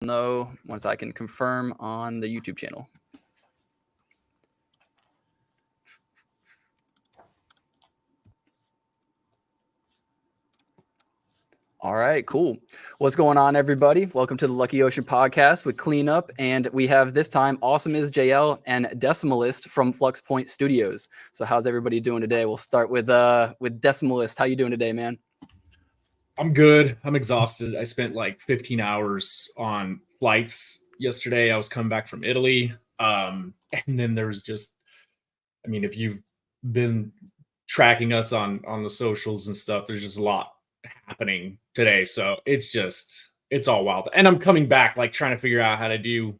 know once I can confirm on the YouTube channel. All right, cool. What's going on, everybody? Welcome to the Lucky Ocean podcast with Cleanup, and we have this time Awesome is JL and Decimalist from Flux Point Studios. So, how's everybody doing today? We'll start with Decimalist. How you doing today, man? I'm good. I'm exhausted. I spent like 15 hours on flights yesterday. I was coming back from Italy. And then there was just, I mean, if you've been tracking us on the socials and stuff, there's just a lot happening today. So it's all wild. And I'm coming back, like trying to figure out how to do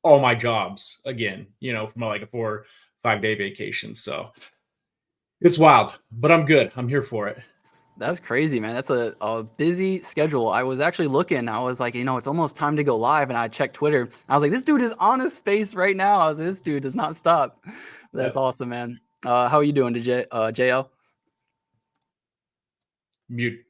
all my jobs again, from like a 4-5 day vacation. So it's wild, but I'm good. I'm here for it. That's crazy, man. That's a busy schedule. I was actually looking. I was like, it's almost time to go live. And I checked Twitter. I was like, this dude is on his space right now. I was like, this dude does not stop. That's awesome, man. How are you doing, JL? Mute.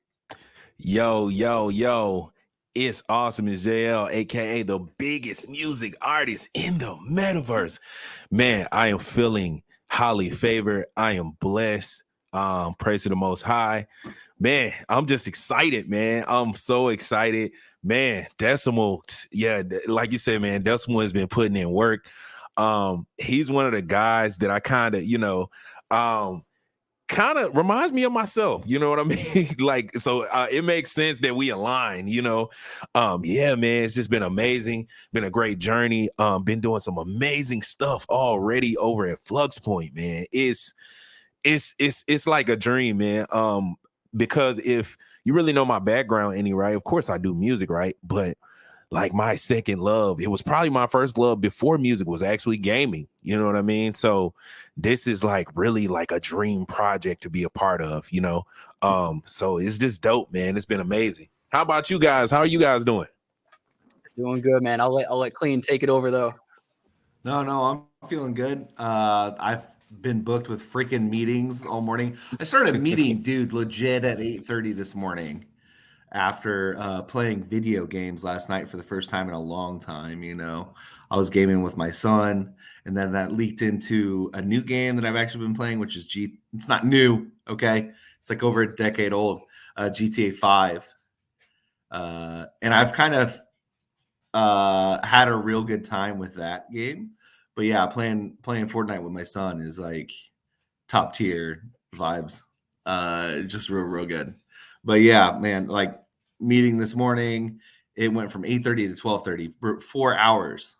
Yo. It's Awesome as JL, aka the biggest music artist in the metaverse. Man, I am feeling highly favored. I am blessed. Praise to the Most High. Man, I'm just excited, man. I'm so excited. Man, Decimal, yeah, like you said, man, Decimal has been putting in work. He's one of the guys that I kind of reminds me of myself, you know what I mean? Like, so it makes sense that we align, yeah, man, it's just been amazing. Been a great journey. Been doing some amazing stuff already over at Flux Point, man. It's like a dream, man. Because if you really know my background, right, of course I do music, right? But like my second love, it was probably my first love before music was actually gaming. You know what I mean? So this is like really like a dream project to be a part of, so it's just dope, man. It's been amazing. How about you guys? How are you guys doing? Doing good, man. I'll let Clean take it over though. No, I'm feeling good. I've been booked with freaking meetings all morning. I started a meeting, dude, legit at 8:30 this morning after playing video games last night for the first time in a long time. I was gaming with my son, and then that leaked into a new game that I've actually been playing, which is it's not new, okay? It's like over a decade old, GTA 5. And I've kind of had a real good time with that game. But yeah, playing Fortnite with my son is like top tier vibes. Just real good. But yeah, man, like meeting this morning, it went from 8:30 to 12:30, 4 hours.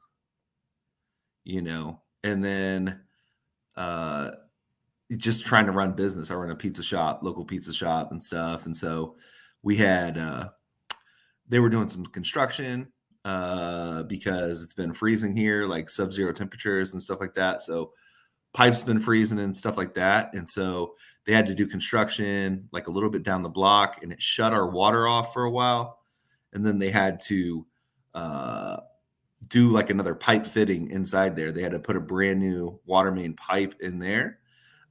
And then just trying to run business. I run a pizza shop, local pizza shop and stuff. And so we had they were doing some construction because it's been freezing here, like sub-zero temperatures and stuff like that. So pipes been freezing and stuff like that. And so they had to do construction like a little bit down the block, and it shut our water off for a while. And then they had to do like another pipe fitting inside there. They had to put a brand new water main pipe in there.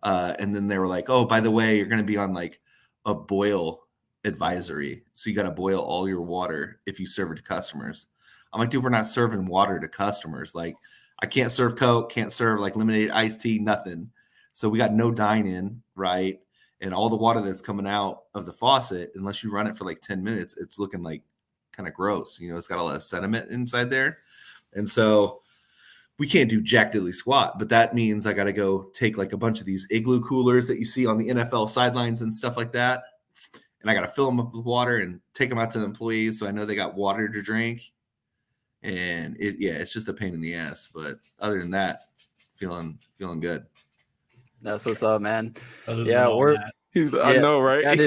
And then they were like, oh, by the way, you're going to be on like a boil advisory. So you got to boil all your water if you serve it to customers. I'm like, dude, we're not serving water to customers. Like, I can't serve Coke, can't serve like lemonade, iced tea, nothing. So we got no dine-in, right? And all the water that's coming out of the faucet, unless you run it for like 10 minutes, it's looking like kind of gross. It's got a lot of sediment inside there. And so we can't do jack diddly squat, but that means I got to go take like a bunch of these igloo coolers that you see on the NFL sidelines and stuff like that. And I got to fill them up with water and take them out to the employees so I know they got water to drink. And it's just a pain in the ass. But other than that, feeling good. That's what's up, man. I know, right? That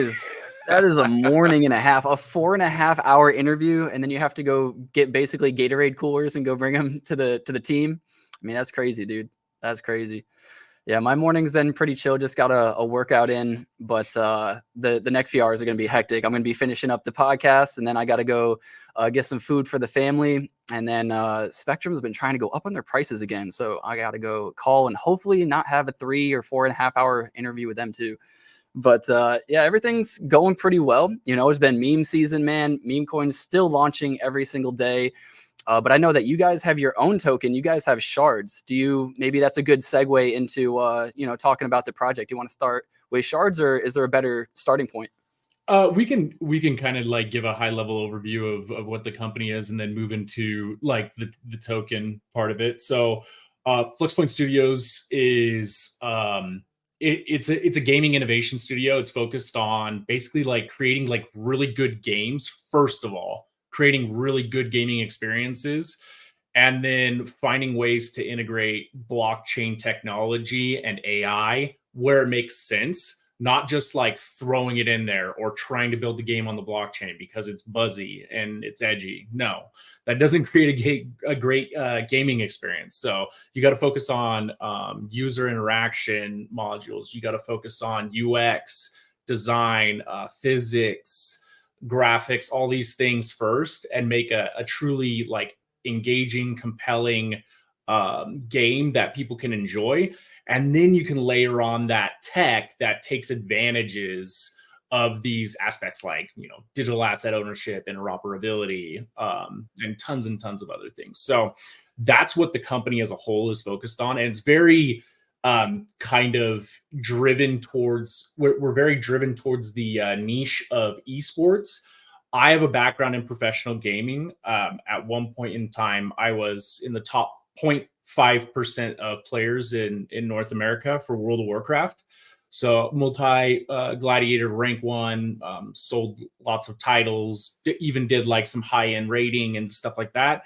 is a morning and a half, a 4.5 hour interview, and then you have to go get basically Gatorade coolers and go bring them to the team. I mean, that's crazy, dude. That's crazy. Yeah, my morning's been pretty chill. Just got a workout in, but the next few hours are going to be hectic. I'm going to be finishing up the podcast, and then I got to go get some food for the family. And then Spectrum's been trying to go up on their prices again, so I got to go call and hopefully not have a 3 or 4.5 hour interview with them too. But yeah, everything's going pretty well. You know, it's been meme season, man. Meme coins still launching every single day. But I know that you guys have your own token. You guys have shards. Maybe that's a good segue into, you know, talking about the project. You want to start with shards, or is there a better starting point? We can kind of like give a high level overview of what the company is, and then move into like the token part of it. So, Flux Studios is it's a gaming innovation studio. It's focused on basically like creating like really good games. First of all, creating really good gaming experiences, and then finding ways to integrate blockchain technology and AI where it makes sense, not just like throwing it in there or trying to build the game on the blockchain because it's buzzy and it's edgy. No, that doesn't create a great gaming experience. So you got to focus on user interaction modules. You got to focus on UX, design, physics, graphics, all these things first, and make a truly like engaging, compelling game that people can enjoy. And then you can layer on that tech that takes advantages of these aspects, like, you know, digital asset ownership, interoperability, and tons of other things. So that's what the company as a whole is focused on. And it's very kind of driven towards, we're very driven towards the niche of esports. I have a background in professional gaming. At one point in time, I was in the top 0.5% of players in North America for World of Warcraft. So gladiator rank 1, sold lots of titles, even did like some high-end rating and stuff like that.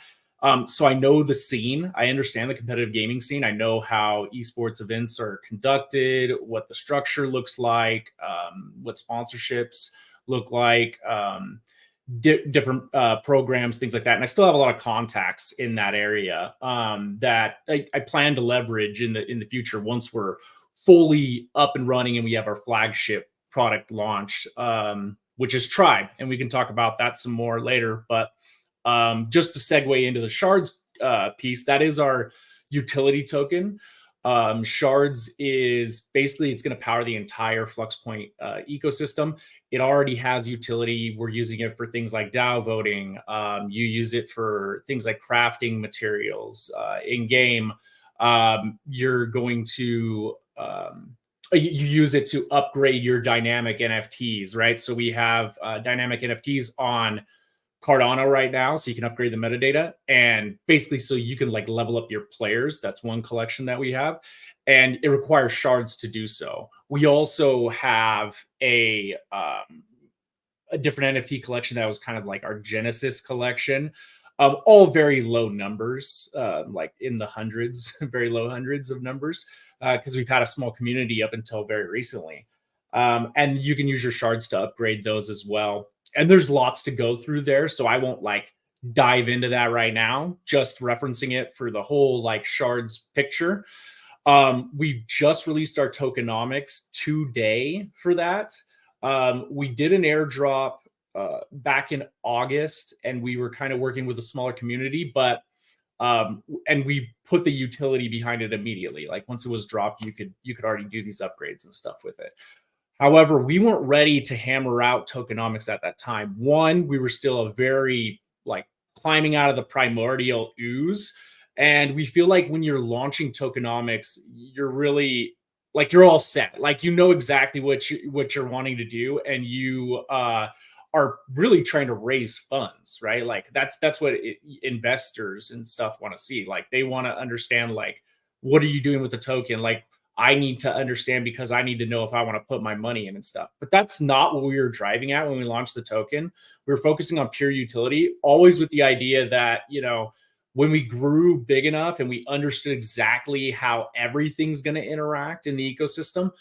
So I know the scene. I understand the competitive gaming scene. I know how esports events are conducted, what the structure looks like, what sponsorships look like, different programs, things like that. And I still have a lot of contacts in that area that I plan to leverage in the future once we're fully up and running and we have our flagship product launched, which is Tribe. And we can talk about that some more later. But just to segue into the shards piece, that is our utility token. Shards is basically, it's going to power the entire FluxPoint ecosystem. It already has utility. We're using it for things like DAO voting. You use it for things like crafting materials in game. You're going to you use it to upgrade your dynamic NFTs, right? So we have dynamic NFTs on Cardano right now, so you can upgrade the metadata, and basically so you can like level up your players. That's one collection that we have, and it requires shards to do so. We also have a different NFT collection that was kind of like our Genesis collection, all very low numbers, like in the hundreds, very low hundreds of numbers, because we've had a small community up until very recently. And you can use your shards to upgrade those as well. And there's lots to go through there, so I won't like dive into that right now, just referencing it for the whole like shards picture. We've just released our tokenomics today for that. We did an airdrop back in August, and we were kind of working with a smaller community, but and we put the utility behind it immediately. Like once it was dropped, you could already do these upgrades and stuff with it. However, we weren't ready to hammer out tokenomics at that time. One, we were still a very like climbing out of the primordial ooze. And we feel like when you're launching tokenomics, you're really like, you're all set. Like, you know exactly what you're wanting to do. And you are really trying to raise funds, right? Like that's what investors and stuff want to see. Like they want to understand, like, what are you doing with the token? Like, I need to understand because I need to know if I want to put my money in and stuff. But that's not what we were driving at when we launched the token. We were focusing on pure utility, always with the idea that, you know, when we grew big enough and we understood exactly how everything's going to interact in the ecosystem,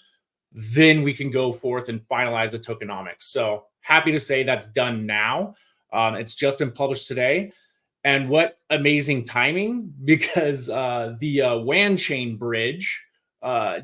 then we can go forth and finalize the tokenomics. So happy to say that's done now. It's just been published today. And what amazing timing, because the WAN chain bridge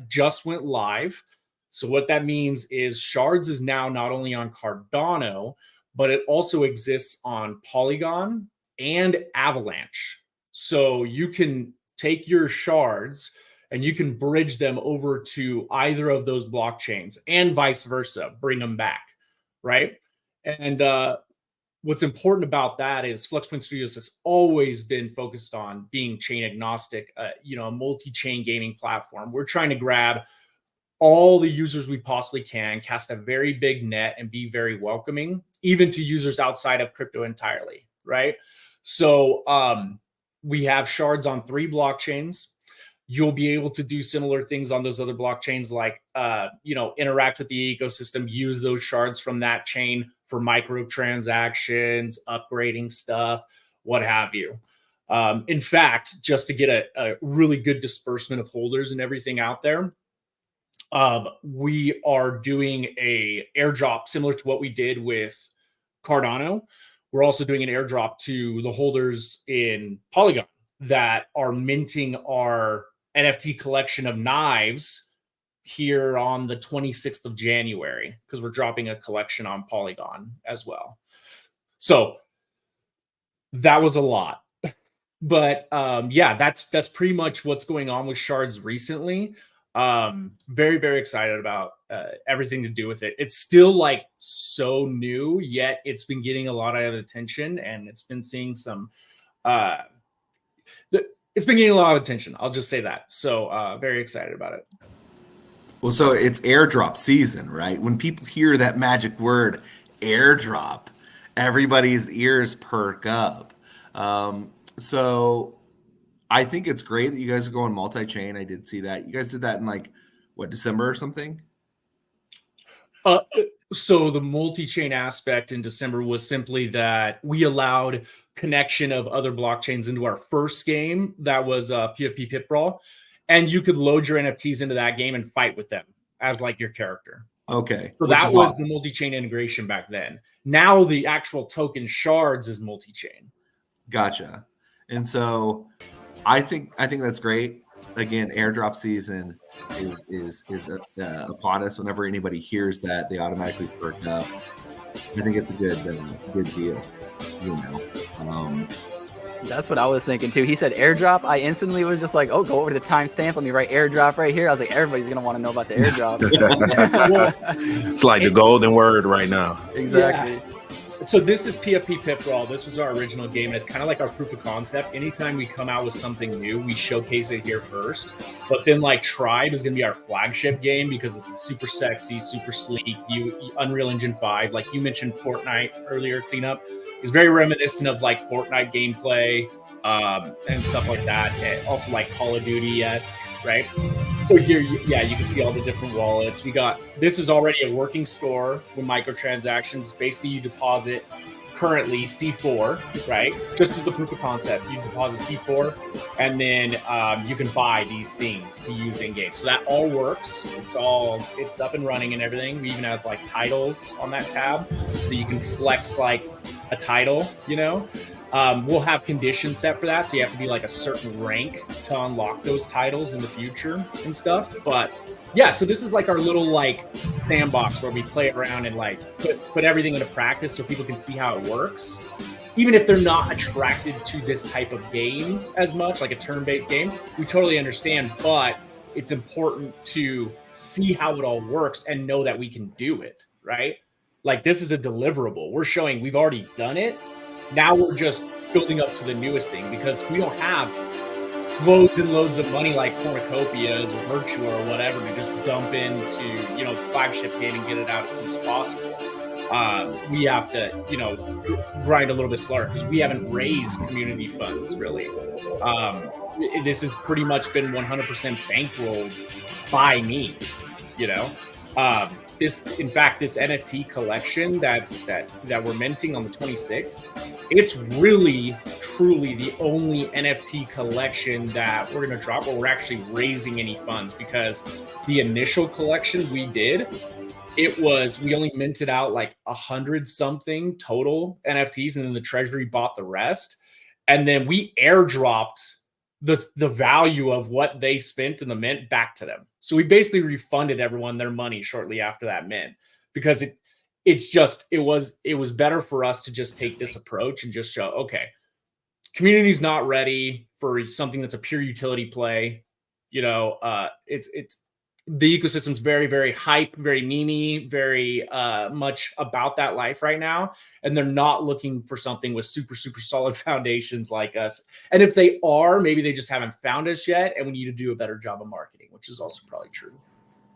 just went live. So what that means is shards is now not only on Cardano, but it also exists on Polygon and Avalanche. So you can take your shards and you can bridge them over to either of those blockchains and vice versa, bring them back, right? And what's important about that is FluxPoint Studios has always been focused on being chain agnostic, a multi-chain gaming platform. We're trying to grab all the users we possibly can, cast a very big net, and be very welcoming, even to users outside of crypto entirely, right? So we have shards on 3 blockchains. You'll be able to do similar things on those other blockchains, like interact with the ecosystem, use those shards from that chain for microtransactions, upgrading stuff, what have you. In fact, just to get a really good disbursement of holders and everything out there, we are doing a airdrop similar to what we did with Cardano. We're also doing an airdrop to the holders in Polygon that are minting our NFT collection of knives here on the 26th of January, because we're dropping a collection on Polygon as well. So that was a lot. But that's pretty much what's going on with shards recently. Very, very excited about everything to do with it. It's still like so new, yet it's been getting a lot of attention, and it's been seeing some it's been getting a lot of attention. I'll just say that. So very excited about it. Well, so it's airdrop season, right? When people hear that magic word airdrop, everybody's ears perk up. So I think it's great that you guys are going multi-chain. I did see that. You guys did that in December or something? So the multi-chain aspect in December was simply that we allowed connection of other blockchains into our first game. That was PFP Pit Brawl. And you could load your NFTs into that game and fight with them as like your character. Okay. So that was awesome. The multi-chain integration back then. Now the actual token shards is multi-chain. Gotcha. And so I think that's great. Again, airdrop season is upon us. Whenever anybody hears that, they automatically perk up. I think it's a good deal. That's what I was thinking too. He said airdrop. I instantly was just like, oh, go over to the timestamp. Let me write airdrop right here. I was like, everybody's gonna want to know about the airdrop. It's like the golden word right now. Exactly. Yeah. So this is PFP Pit Brawl. This was our original game, and it's kind of like our proof of concept. Anytime we come out with something new, we showcase it here first. But then Tribe is going to be our flagship game because it's super sexy, super sleek. Unreal Engine 5, like you mentioned Fortnite earlier, Cleanup, is very reminiscent of Fortnite gameplay and stuff like that. And also Call of Duty-esque, right? So here, you can see all the different wallets. This is already a working store with microtransactions. Basically, you deposit currently C4, right? Just as the proof of concept, you deposit C4, and then you can buy these things to use in game. So that all works. It's up and running and everything. We even have titles on that tab, so you can flex a title. We'll have conditions set for that, so you have to be a certain rank to unlock those titles in the future and stuff. But yeah, so this is our little sandbox where we play around and put everything into practice so people can see how it works. Even if they're not attracted to this type of game as much, like a turn-based game, we totally understand. But it's important to see how it all works and know that we can do it, right? This is a deliverable. We're showing we've already done it. Now we're just building up to the newest thing because we don't have loads and loads of money like cornucopias or Virtua or whatever to just dump into, the flagship game and get it out as soon as possible. We have to, grind a little bit slower because we haven't raised community funds really. This has pretty much been 100% bankrolled by me, this NFT collection that we're minting on the 26th, it's really truly the only NFT collection that we're going to drop where we're actually raising any funds, because the initial collection we did, we only minted out 100 something total NFTs, and then the treasury bought the rest, and then we airdropped the value of what they spent in the mint back to them. So we basically refunded everyone their money shortly after that mint, because it was better for us to just take this approach and just show, okay, community's not ready for something that's a pure utility play. It's the ecosystem's very, very hype, very memey, very much about that life right now. And they're not looking for something with super, super solid foundations like us. And if they are, maybe they just haven't found us yet, and we need to do a better job of marketing, which is also probably true.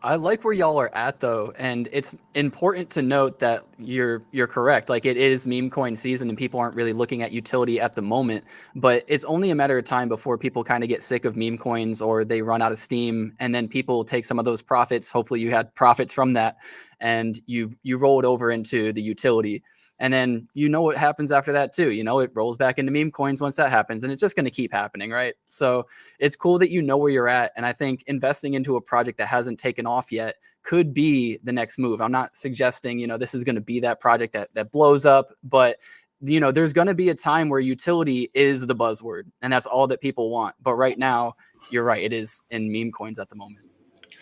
I like where y'all are at though, and it's important to note that you're correct. Like, it is meme coin season and people aren't really looking at utility at the moment, but it's only a matter of time before people kind of get sick of meme coins or they run out of steam, and then people take some of those profits. Hopefully you had profits from that and you roll it over into the utility. And then what happens after that too. It rolls back into meme coins once that happens, and it's just going to keep happening, right? So it's cool that you know where you're at. And I think investing into a project that hasn't taken off yet could be the next move. I'm not suggesting, this is going to be that project that blows up, but there's going to be a time where utility is the buzzword and that's all that people want. But right now, you're right. It is in meme coins at the moment.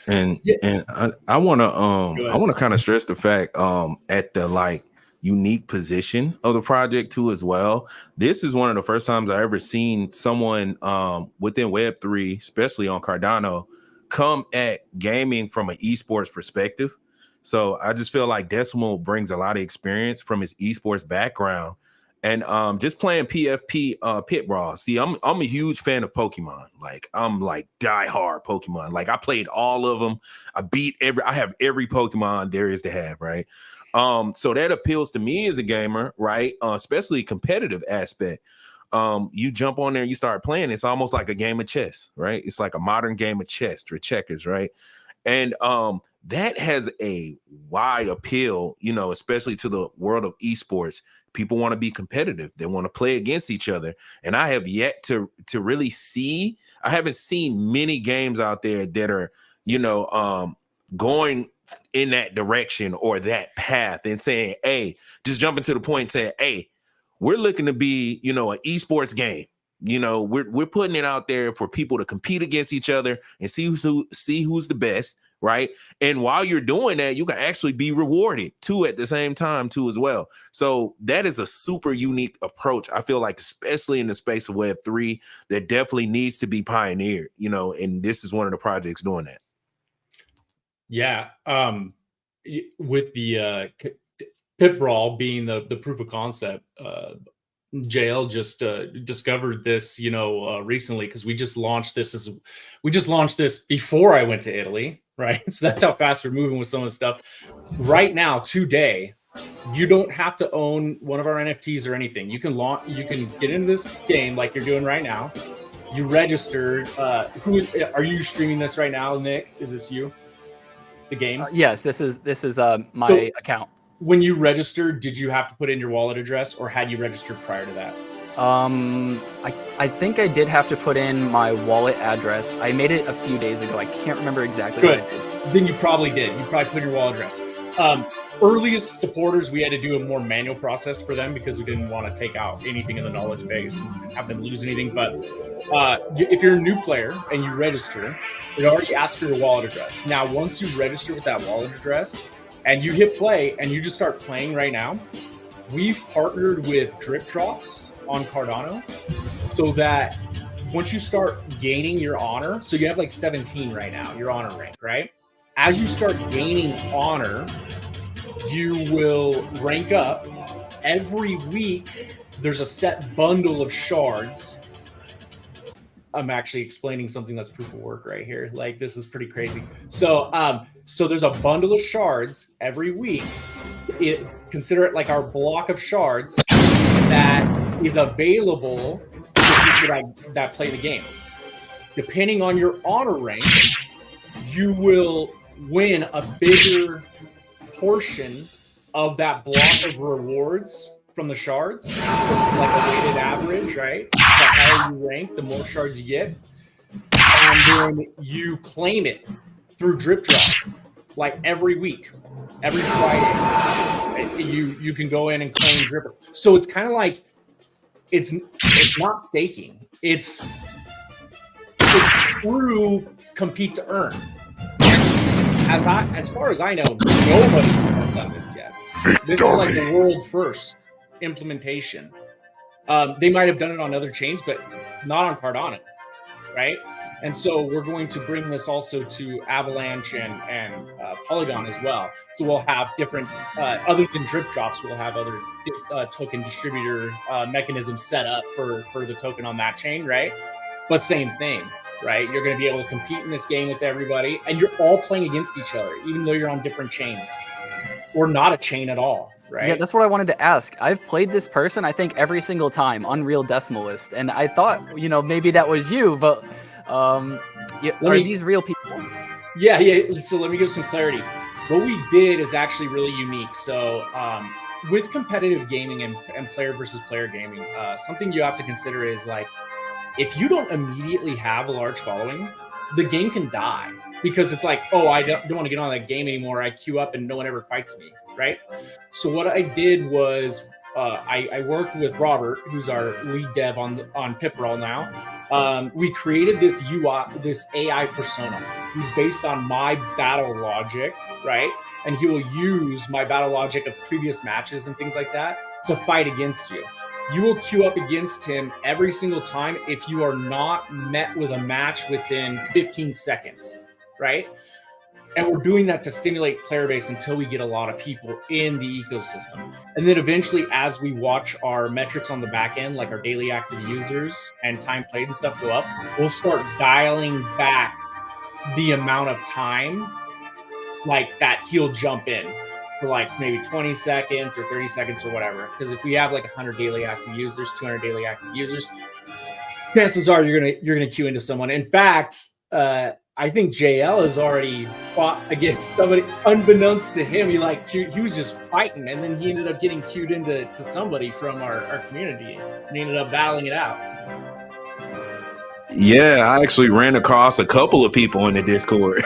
And I want to kind of stress the fact at the unique position of the project too as well. This is one of the first times I ever seen someone within Web3, especially on Cardano, come at gaming from an esports perspective. So I just feel like Decimal brings a lot of experience from his esports background. And just playing PFP Pit Brawl. See, I'm a huge fan of Pokemon. I'm diehard Pokemon. I played all of them. I have every Pokemon there is to have, right? So that appeals to me as a gamer, right? Especially competitive aspect. You jump on there, you start playing. It's almost like a game of chess, right? It's like a modern game of chess or checkers, right? And that has a wide appeal, especially to the world of esports. People want to be competitive. They want to play against each other. And I have yet to really see. I haven't seen many games out there that are, going in that direction or that path and saying, hey, just jumping to the point and saying, hey, we're looking to be, an esports game. We're putting it out there for people to compete against each other and see who's the best, right? And while you're doing that, you can actually be rewarded too at the same time too as well. So that is a super unique approach. I feel like, especially in the space of Web3, that definitely needs to be pioneered, and this is one of the projects doing that. Yeah. With the Pit Brawl being the proof of concept, JL just discovered this, recently, because we just launched this before I went to Italy, right? So that's how fast we're moving with some of the stuff. Right now, today, you don't have to own one of our NFTs or anything. You can get into this game like you're doing right now. You registered. Are you streaming this right now, Nick? Is this you? The game? Yes, this is my account. When you registered, did you have to put in your wallet address, or had you registered prior to that? I think I did have to put in my wallet address. I made it a few days ago. I can't remember exactly what I did. Then you probably did. You probably put in your wallet address. Earliest supporters, we had to do a more manual process for them because we didn't want to take out anything in the knowledge base and have them lose anything. But if you're a new player and you register, it already asks for your wallet address. Now, once you register with that wallet address and you hit play and you just start playing right now, we've partnered with Drip Drops on Cardano so that once you start gaining your honor, so you have like 17 right now, your honor rank, right? As you start gaining honor, you will rank up. Every week, there's a set bundle of shards. I'm actually explaining something that's proof of work right here. Like, this is pretty crazy. So there's a bundle of shards every week. Consider it like our block of shards that is available to people that play the game. Depending on your honor rank, you will win a bigger portion of that block of rewards from the shards, like a weighted average, right? The higher you rank, the more shards you get. And then you claim it through Drip Drop, like every week, every Friday. You can go in and claim Drip. So it's kind of like, it's not staking. It's true compete to earn. As far as I know, nobody has done this yet. This is like the world first implementation. They might have done it on other chains, but not on Cardano, right? And so we're going to bring this also to Avalanche and Polygon as well. So we'll have different, other than drip drops, we'll have other token distributor mechanisms set up for the token on that chain, right? But same thing, right? You're going to be able to compete in this game with everybody, and you're all playing against each other, even though you're on different chains or not a chain at all, right? Yeah, that's what I wanted to ask. I've played this person, I think, every single time, Unreal Decimalist, and I thought, maybe that was you, but are these real people? Yeah. So let me give some clarity. What we did is actually really unique. So with competitive gaming and player versus player gaming, something you have to consider is like, if you don't immediately have a large following, the game can die because it's like, oh, I don't want to get on that game anymore. I queue up and no one ever fights me, right? So what I did was I worked with Robert, who's our lead dev on Pipperall now. We created this UI, this AI persona. He's based on my battle logic, right? And he will use my battle logic of previous matches and things like that to fight against you. You will queue up against him every single time if you are not met with a match within 15 seconds, right? And we're doing that to stimulate player base until we get a lot of people in the ecosystem. And then eventually, as we watch our metrics on the back end, like our daily active users and time played and stuff go up, we'll start dialing back the amount of time like that he'll jump in for like maybe 20 seconds or 30 seconds or whatever. Because if we have like 100 daily active users, 200 daily active users, chances are you're gonna queue into someone. In fact, I think JL has already fought against somebody unbeknownst to him. He was just fighting, and then he ended up getting queued into somebody from our community, and he ended up battling it out. Yeah, I actually ran across a couple of people in the Discord.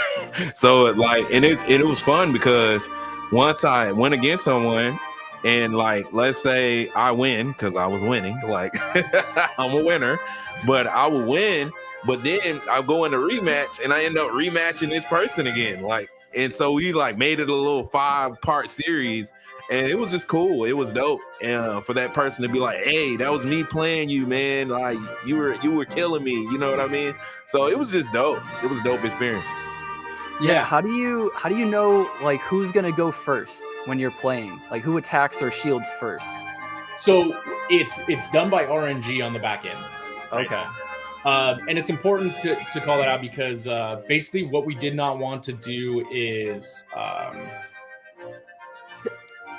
So it was fun because once I went against someone and let's say I win because I was winning, I'm a winner, but I will win. But then I'll go in a rematch and I end up rematching this person again. And so we made it a little 5-part series, and it was just cool. It was dope. And for that person to be like, hey, that was me playing you, man. You were killing me. You know what I mean? So it was just dope. It was a dope experience. Yeah. How do you know who's gonna go first when you're playing? Like who attacks or shields first? So it's done by RNG on the back end. Right? Okay. And it's important to call that out because basically what we did not want to do is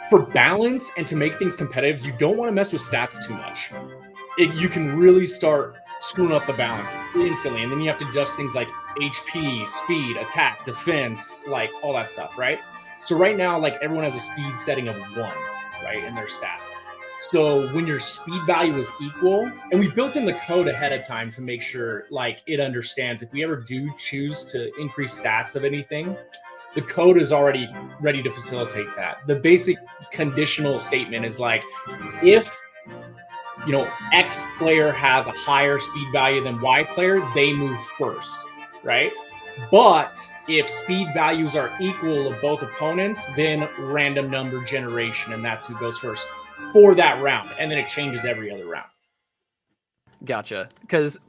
for balance and to make things competitive, you don't want to mess with stats too much. You can really start screwing up the balance instantly. And then you have to adjust things like HP, speed, attack, defense, all that stuff, right? So right now, everyone has a speed setting of 1, right, in their stats. So when your speed value is equal, and we built in the code ahead of time to make sure it understands if we ever do choose to increase stats of anything, the code is already ready to facilitate that. The basic conditional statement is if X player has a higher speed value than Y player, they move first, right? But if speed values are equal of both opponents, then random number generation, and that's who goes first for that round, and then it changes every other round. Gotcha. Because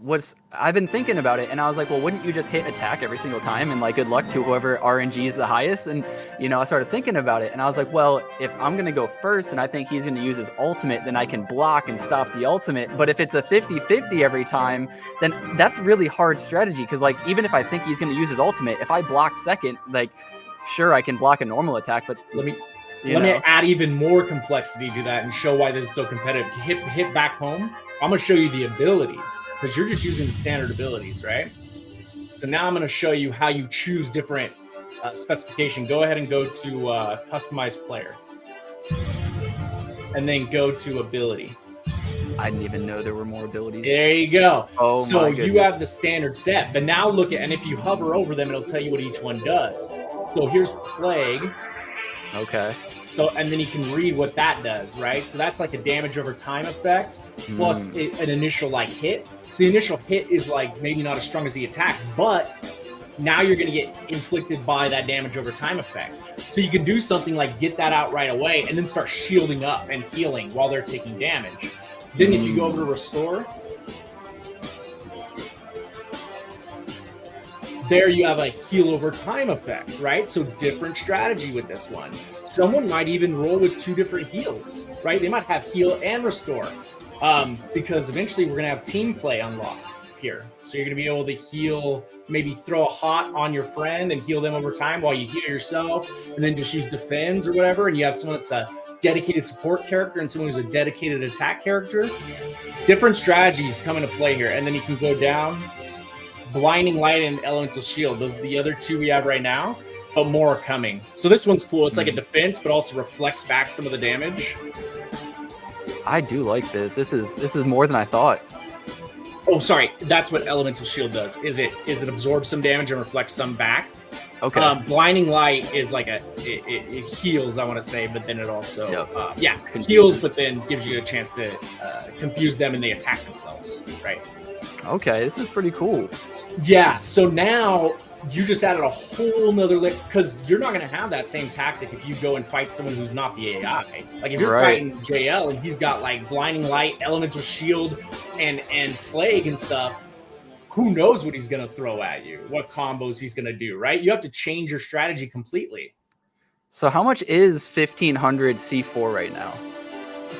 I've been thinking about it, and I was like, well, wouldn't you just hit attack every single time and good luck to whoever RNG is the highest? And I started thinking about it, and I was like, well, if I'm gonna go first and I think he's gonna use his ultimate, then I can block and stop the ultimate. But if it's a 50-50 every time, then that's really hard strategy. Because even if I think he's gonna use his ultimate, if I block second, sure, I can block a normal attack, but let me add even more complexity to that and show why this is so competitive. Hit back home. I'm going to show you the abilities because you're just using the standard abilities, right? So now I'm going to show you how you choose different specification. Go ahead and go to customize player and then go to ability. I didn't even know there were more abilities. There you go. Oh, so my goodness. You have the standard set, but now look at, and if you hover over them, it'll tell you what each one does. So here's Plague. Okay. So, and then you can read what that does, right? So that's a damage over time effect plus an initial hit. So the initial hit is maybe not as strong as the attack, but now you're going to get inflicted by that damage over time effect. So you can do something get that out right away and then start shielding up and healing while they're taking damage. Then if you go over to restore, there you have a heal over time effect, right? So different strategy with this one. Someone might even roll with 2 different heals, right? They might have heal and restore, because eventually we're gonna have team play unlocked here. So you're gonna be able to heal, maybe throw a hot on your friend and heal them over time while you heal yourself, and then just use defends or whatever. And you have someone that's a dedicated support character and someone who's a dedicated attack character. Different strategies come into play here, and then you can go down. Blinding Light and Elemental Shield. Those are the other 2 we have right now, but more are coming. So this one's cool. It's like a defense, but also reflects back some of the damage. I do like this. This is more than I thought. Oh, sorry. That's what Elemental Shield does. Is it absorbs some damage and reflects some back? Okay. Blinding Light is like it heals, I want to say, but then it also Confuses. heals, but then gives you a chance to confuse them and they attack themselves, right? Okay, this is pretty cool. Yeah, so now you just added a whole nother layer, because you're not going to have that same tactic if you go and fight someone who's not the AI. Like if you're fighting JL and he's got like Blinding Light, Elemental Shield, and Plague and stuff, who knows what he's going to throw at you, what combos he's going to do, right? You have to change your strategy completely. So how much is 1500 C4 right now?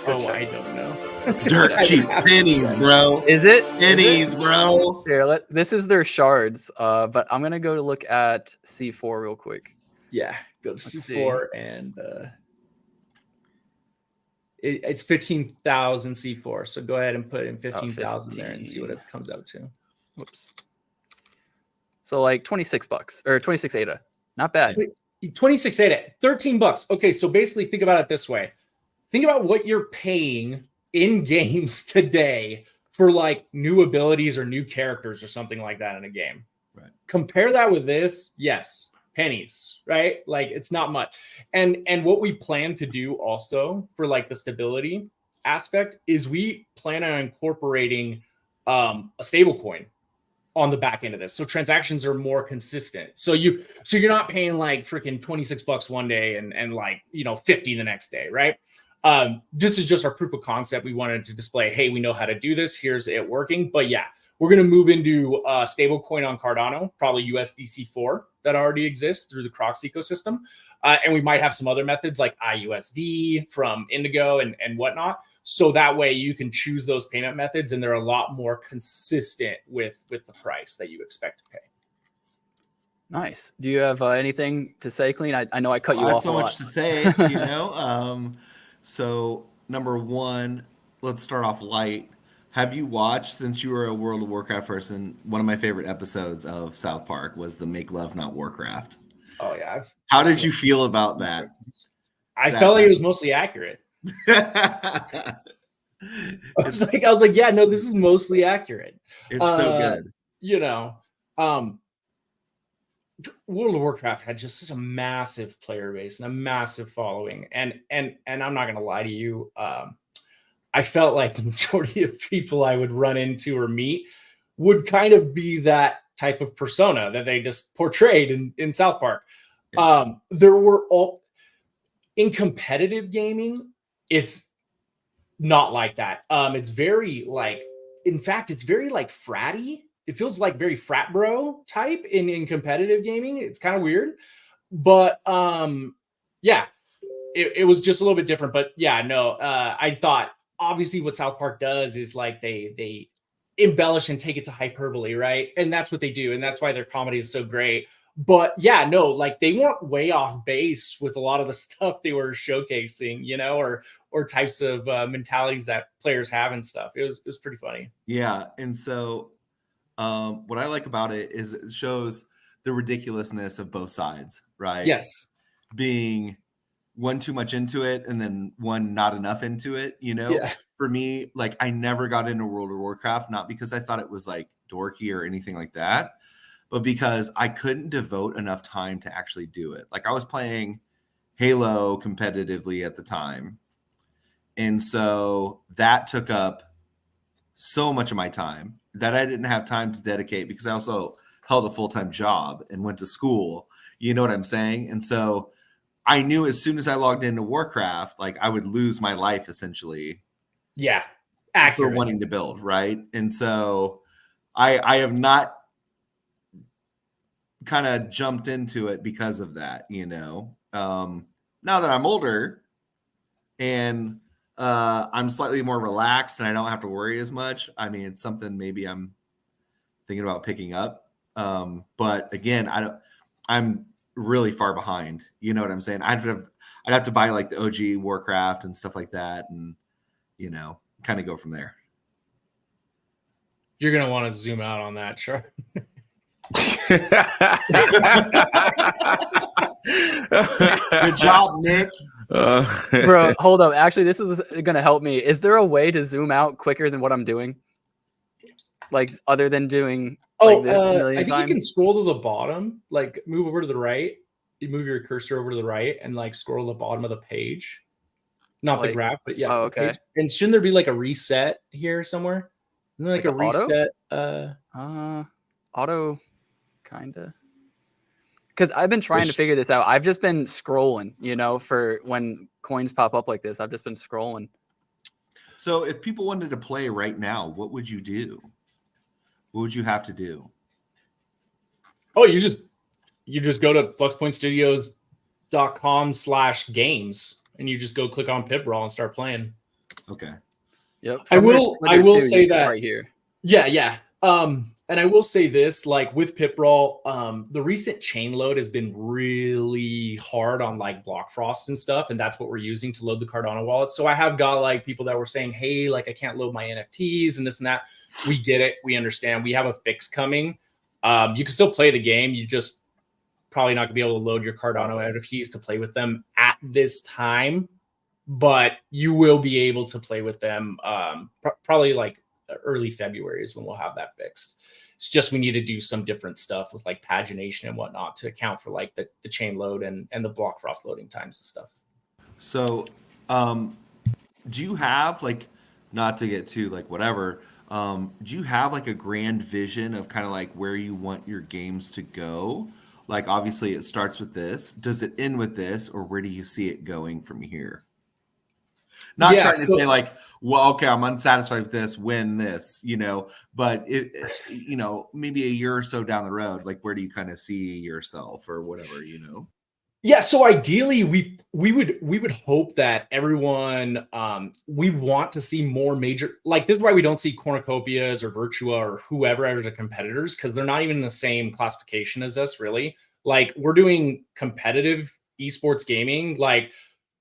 Oh, I don't know. Dirt cheap pennies, bro. Is it? Pennies, bro. Here, this is their shards. But I'm gonna go to look at C4 real quick. Yeah, go to C4 and it's 15,000 C4. So go ahead and put in 15,000 there and see what it comes out to. Whoops. So like $26 or 26 ADA. Not bad. 26 ADA, $13. Okay, so basically think about it this way. Think about what you're paying in games today for like new abilities or new characters or something like that in a game. Right. Compare that with this. Yes, pennies, right? Like it's not much. And what we plan to do also for like the stability aspect is we plan on incorporating a stable coin on the back end of this. So transactions are more consistent. So you're not paying like freaking $26 one day and like, 50 the next day, right? This is just our proof of concept. We wanted to display, hey, we know how to do this. Here's it working. But yeah, we're going to move into stable coin on Cardano, probably USDC4 that already exists through the Crocs ecosystem. And we might have some other methods like IUSD from Indigo and whatnot. So that way you can choose those payment methods and they're a lot more consistent with the price that you expect to pay. Nice. Do you have anything to say, Clean? I know I cut you I have off so a much lot. to say, So number one, let's start off light. Have you watched, since you were a World of Warcraft person, one of my favorite episodes of South Park was the Make Love Not Warcraft. Oh yeah. How did you feel about that? I felt like it was mostly accurate. I was like, yeah, no, this is mostly accurate. It's so good. World of Warcraft had just such a massive player base and a massive following. And I'm not gonna lie to you. I felt like the majority of people I would run into or meet would kind of be that type of persona that they just portrayed in South Park. There were all in competitive gaming, it's not like that. It's very like, in fact, it's very like fratty. It feels like very frat bro type in competitive gaming. It's kind of weird, but yeah, it was just a little bit different. But yeah, no, I thought obviously what South Park does is like they embellish and take it to hyperbole, right? And that's what they do, and that's why their comedy is so great. But yeah, no, like they weren't way off base with a lot of the stuff they were showcasing, or types of mentalities that players have and stuff. It was pretty funny. Yeah, and so what I like about it is it shows the ridiculousness of both sides, right? Yes. Being one too much into it and then one not enough into it, Yeah. For me, like I never got into World of Warcraft, not because I thought it was like dorky or anything like that, but because I couldn't devote enough time to actually do it. Like I was playing Halo competitively at the time. And so that took up so much of my time that I didn't have time to dedicate because I also held a full-time job and went to school. You know what I'm saying? And so I knew as soon as I logged into Warcraft, like I would lose my life essentially. Yeah. Accurate. For wanting to build, right? And so I have not kind of jumped into it because of that, you know. Now that I'm older and I'm slightly more relaxed and I don't have to worry as much, I mean, it's something maybe I'm thinking about picking up. But again, I'm really far behind. You know what I'm saying? I'd have to buy like the OG Warcraft and stuff like that, and you know, kind of go from there. You're gonna want to zoom out on that, Char. Good job, Nick. Bro, hold up. Actually, this is gonna help me. Is there a way to zoom out quicker than what I'm doing? Like other than doing like this a million I think times? you can scroll to the bottom, like move over to the right. You move your cursor over to the right and like scroll to the bottom of the page. Not the Like- graph, but yeah. oh, the okay. page. And shouldn't there be like a reset here somewhere? Isn't there like Like a the auto? reset? Auto, kinda. Because I've been trying to figure this out. I've just been scrolling, you know, for when coins pop up like this. I've just been scrolling. So if people wanted to play right now, what would you do? What would you have to do? Oh, you just go to fluxpointstudios.com/games and you just go click on Pip Brawl and start playing. Okay. Yep. I From their will Twitter, too, say it's that right here. Yeah. And I will say this, like with Pip Brawl, the recent chain load has been really hard on like Block Frost and stuff, and that's what we're using to load the Cardano wallets. So I have got like people that were saying, hey, like I can't load my NFTs and this and that. We get it. We understand. We have a fix coming. You can still play the game. You just probably not gonna be able to load your Cardano NFTs to play with them at this time, but you will be able to play with them probably like early February is when we'll have that fixed. It's just we need to do some different stuff with like pagination and whatnot to account for like the chain load and the Block Frost loading times and stuff. So, do you have like, not to get too like whatever, do you have like a grand vision of kind of like where you want your games to go? Like obviously it starts with this. Does it end with this, or where do you see it going from here? Not trying to say like, well, okay, I'm unsatisfied with this, win this, you know, but you know, maybe a year or so down the road, like where do you kind of see yourself or whatever, you know? Yeah, so ideally we would hope that everyone we want to see more major, like this is why we don't see Cornucopias or Virtua or whoever as the competitors, because they're not even in the same classification as us, really. Like we're doing competitive esports gaming. Like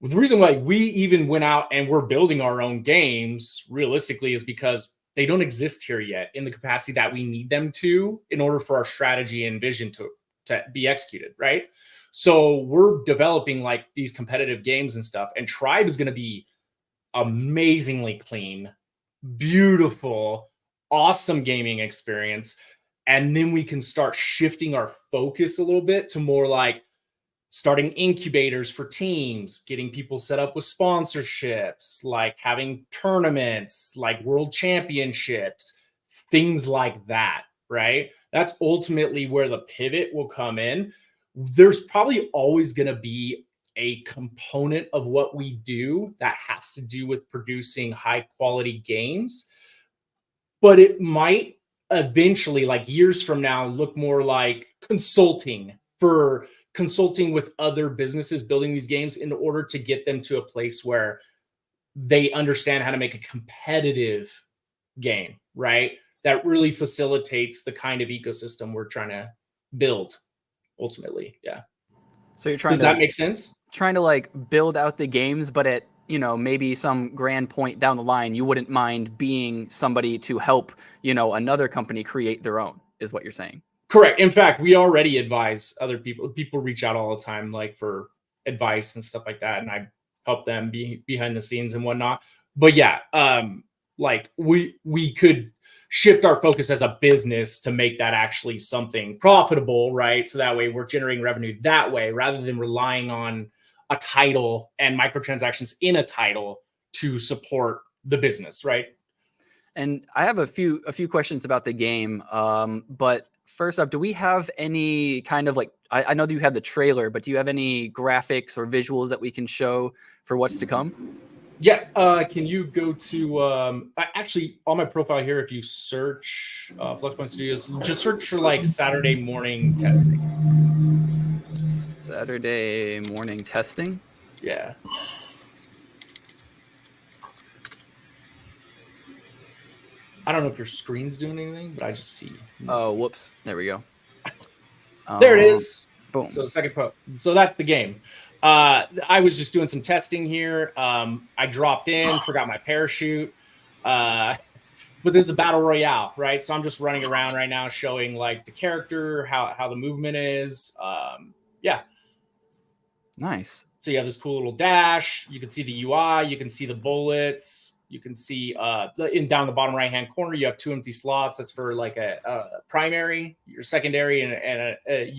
the reason why we even went out and we're building our own games realistically is because they don't exist here yet in the capacity that we need them to in order for our strategy and vision to be executed, right? So we're developing like these competitive games and stuff, and Tribe is going to be amazingly clean, beautiful, awesome gaming experience. And then we can start shifting our focus a little bit to more like starting incubators for teams, getting people set up with sponsorships, like having tournaments, like world championships, things like that, right? That's ultimately where the pivot will come in. There's probably always going to be a component of what we do that has to do with producing high quality games, but it might eventually, like years from now, look more like consulting with other businesses building these games in order to get them to a place where they understand how to make a competitive game, right? That really facilitates the kind of ecosystem we're trying to build ultimately. Yeah. So you're trying Does to that make sense? Trying to like build out the games, but at, you know, maybe some grand point down the line, you wouldn't mind being somebody to help, you know, another company create their own, is what you're saying. Correct. In fact, we already advise other people. People reach out all the time, like for advice and stuff like that, and I help them be behind the scenes and whatnot. But yeah, like we could shift our focus as a business to make that actually something profitable, right? So that way we're generating revenue that way rather than relying on a title and microtransactions in a title to support the business, right? And I have a few questions about the game. But first up, do we have any kind of like, I know that you have the trailer, but do you have any graphics or visuals that we can show for what's to come? Yeah, can you go to actually on my profile here? If you search Flux Point Studios, just search for like Saturday morning testing. Saturday morning testing. Yeah. I don't know if your screen's doing anything, but I just see. Oh, whoops. There we go. There it is. Boom. So second post. So that's the game. I was just doing some testing here. I dropped in, forgot my parachute. But this is a battle royale, right? So I'm just running around right now, showing like the character, how the movement is. Yeah. Nice. So you have this cool little dash. You can see the UI. You can see the bullets. You can see in down the bottom right hand corner, you have 2 empty slots. That's for like a primary, your secondary, and a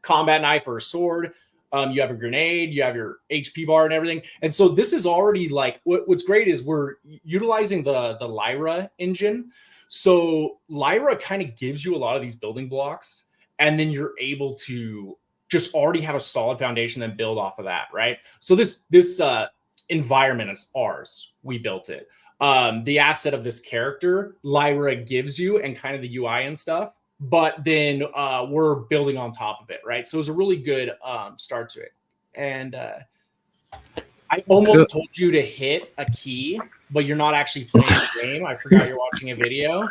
combat knife or a sword. You have a grenade. You have your HP bar and everything. And so this is already like what's great is we're utilizing the Lyra engine. So Lyra kind of gives you a lot of these building blocks, and then you're able to just already have a solid foundation and build off of that, right? So this environment is ours. We built it. The asset of this character, Lyra gives you, and kind of the UI and stuff, but then we're building on top of it, right? So it was a really good start to it. And I almost told you to hit a key, but you're not actually playing the game. I forgot you're watching a video.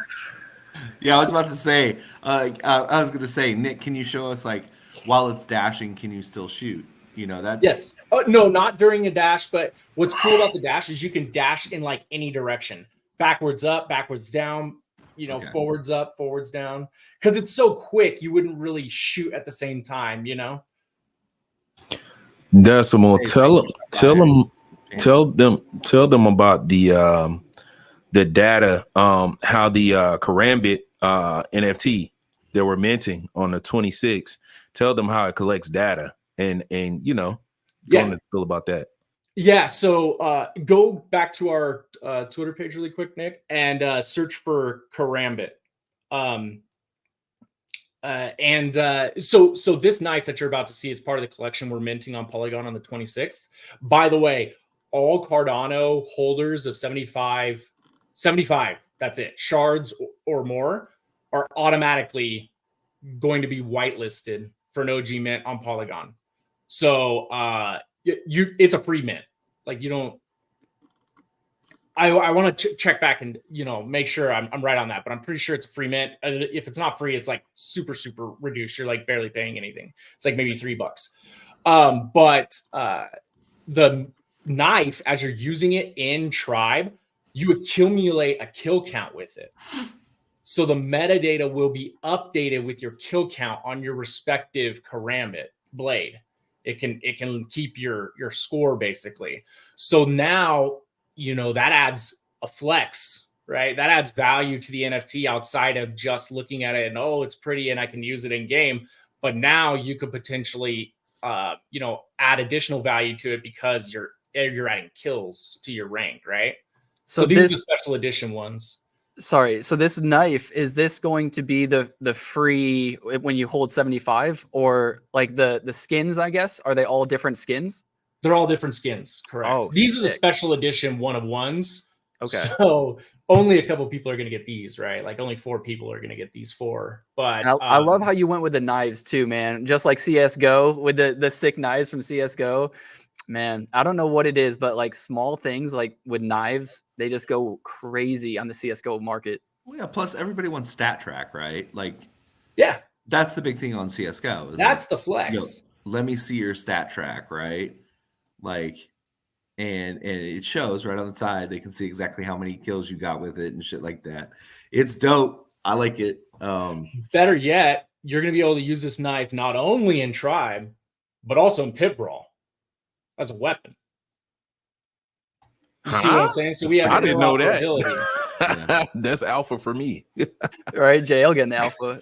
Yeah, I was about to say, I was going to say, Nick, can you show us, like, while it's dashing, can you still shoot? You know that? Yes. Oh, no, not during a dash. But what's cool about the dash is you can dash in like any direction, backwards up, backwards down, Okay. forwards up, forwards down. Because it's so quick, you wouldn't really shoot at the same time, Decimal, tell them about the data, how the Karambit NFT that we're minting on the 26th. Tell them how it collects data and go on and spill about that. Yeah, so go back to our Twitter page really quick, Nick, and search for Karambit. So this knife that you're about to see is part of the collection we're minting on Polygon on the 26th. By the way, all Cardano holders of 75, that's it, shards or more are automatically going to be whitelisted for an OG mint on Polygon. So it's a free mint. Like you don't. I want to check back and make sure I'm right on that, but I'm pretty sure it's a free mint. If it's not free, it's like super reduced. You're like barely paying anything. It's like maybe $3. But the knife, as you're using it in Tribe, you accumulate a kill count with it. So the metadata will be updated with your kill count on your respective Karambit blade. It can keep your score basically. So now that adds a flex, right? That adds value to the NFT outside of just looking at it and it's pretty and I can use it in game. But now you could potentially add additional value to it because you're adding kills to your rank, right? So these are the special edition ones. Sorry, so this knife, is this going to be the free when you hold 75, or like the skins, I guess? Are they all different skins? They're all different skins, correct. Oh, these are the special edition 1 of 1s. Okay. So only a couple people are going to get these, right? Like only 4 people are going to get these 4. But I love how you went with the knives too, man. Just like CSGO with the sick knives from CSGO. Man, I don't know what it is, but like small things like with knives, they just go crazy on the CSGO market. Well, yeah. Plus, everybody wants stat track, right? Like, yeah, that's the big thing on CS:GO. That's like, the flex. Let me see your stat track, right? Like, and it shows right on the side. They can see exactly how many kills you got with it and shit like that. It's dope. I like it. Better yet, you're gonna be able to use this knife not only in Tribe, but also in Pit Brawl as a weapon. You see what I'm saying? So we have I didn't know that. Yeah. That's alpha for me. All right, JL getting the alpha.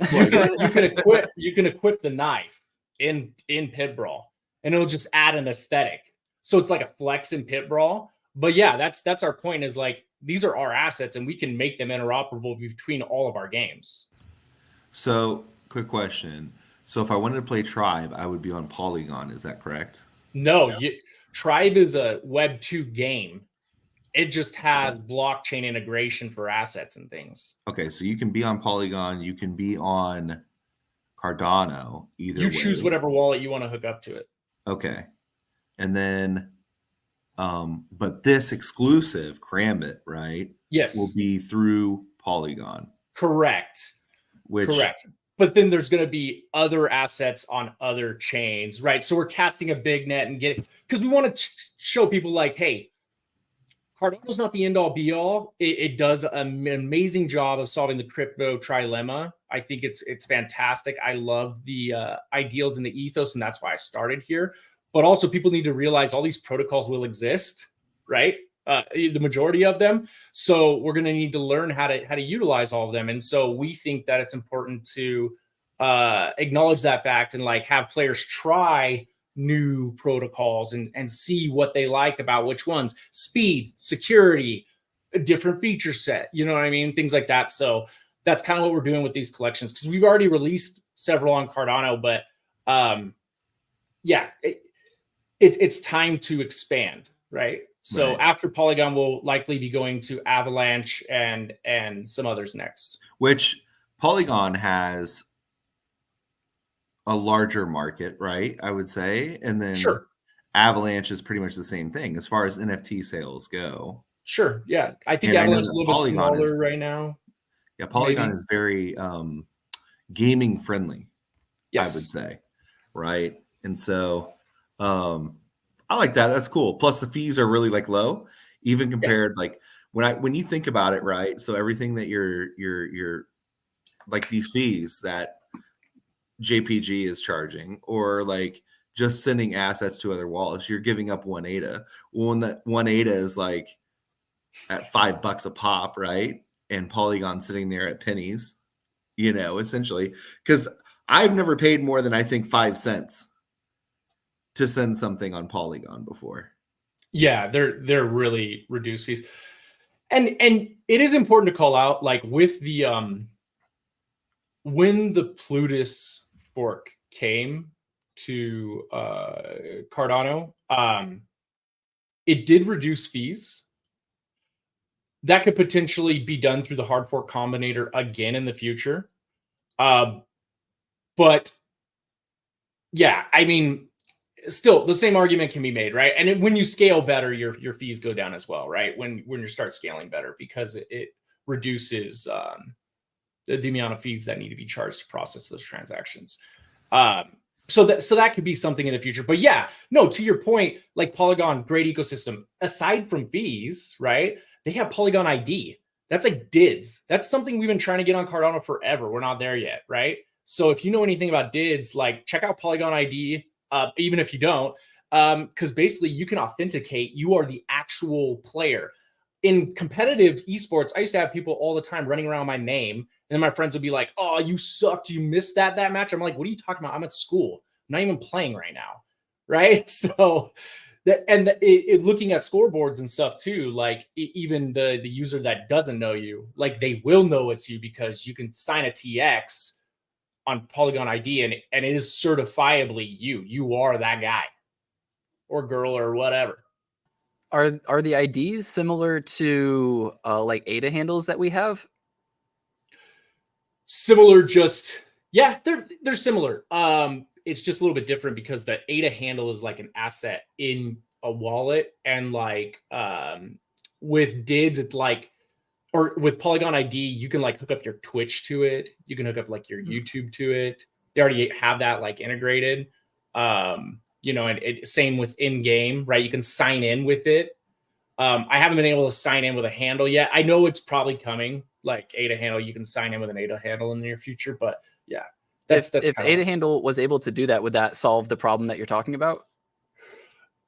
you can equip the knife in Pit Brawl, and it'll just add an aesthetic. So it's like a flex in Pit Brawl. But yeah, that's our point, is like these are our assets and we can make them interoperable between all of our games. So quick question. So if I wanted to play Tribe, I would be on Polygon, is that correct? No, Tribe is a Web 2 game. It just has blockchain integration for assets and things. Okay, so you can be on Polygon, you can be on Cardano, either You way. choose whatever wallet you want to hook up to it. Okay. And then but this exclusive Karambit, right? Yes. Will be through Polygon. Correct. Correct. But then there's going to be other assets on other chains, right? So we're casting a big net and getting, because we want to show people like, hey, Cardano's not the end all be all. It does an amazing job of solving the crypto trilemma. I think it's fantastic. I love the ideals and the ethos, and that's why I started here. But also, people need to realize all these protocols will exist, right? The majority of them. So we're going to need to learn how to utilize all of them. And so we think that it's important to acknowledge that fact and like have players try new protocols and see what they like about which ones. Speed, security, a different feature set, you know what I mean? Things like that. So that's kind of what we're doing with these collections, because we've already released several on Cardano, but yeah, it's time to expand, right? So Right. after Polygon, we'll likely be going to Avalanche and some others next. Which Polygon has a larger market, right? I would say. And then Sure. Avalanche is pretty much the same thing as far as NFT sales go. Sure. Yeah. I think And I know Avalanche is a that little bit Polygon smaller is- right now. Yeah, Polygon maybe. is very gaming friendly, Yes. I would say. Right. And so I like that. That's cool. Plus the fees are really like low, even compared like when you think about it, right? So everything that you're like these fees that JPG is charging, or like just sending assets to other wallets, you're giving up 1 ADA. When that 1 ADA is like at $5 a pop, right? And Polygon sitting there at pennies, you know, essentially. Because I've never paid more than I think 5 cents to send something on Polygon before. Yeah, they're really reduced fees. And it is important to call out, like with the when the Plutus fork came to Cardano, it did reduce fees. That could potentially be done through the hard fork combinator again in the future. But yeah, I mean, still the same argument can be made, right? And when you scale better, your fees go down as well, right? When you start scaling better, because it reduces the amount of fees that need to be charged to process those transactions. So that could be something in the future. But yeah, no, to your point, like Polygon, great ecosystem. Aside from fees, right? They have Polygon ID. That's like DIDs. That's something we've been trying to get on Cardano forever. We're not there yet, right? So if you know anything about DIDs, like check out Polygon ID. Even if you don't, because basically you can authenticate you are the actual player. In competitive esports, I used to have people all the time running around my name, and then my friends would be like, "Oh, you sucked. You missed that match." I'm like, "What are you talking about? I'm at school. I'm not even playing right now." Right? So looking at scoreboards and stuff too, like even the user that doesn't know you, like they will know it's you because you can sign a TX on Polygon ID and it is certifiably you. You are that guy or girl or whatever. Are the IDs similar to like ADA handles that we have? Similar, just yeah, they're similar. It's just a little bit different because the ADA handle is like an asset in a wallet, and like with DIDs, it's like, or with Polygon ID, you can like hook up your Twitch to it. You can hook up like your YouTube to it. They already have that like integrated. You know, and same with in-game, right? You can sign in with it. I haven't been able to sign in with a handle yet. I know it's probably coming, like ADA handle. You can sign in with an ADA handle in the near future, but yeah, that's if ADA handle was able to do that, would that solve the problem that you're talking about?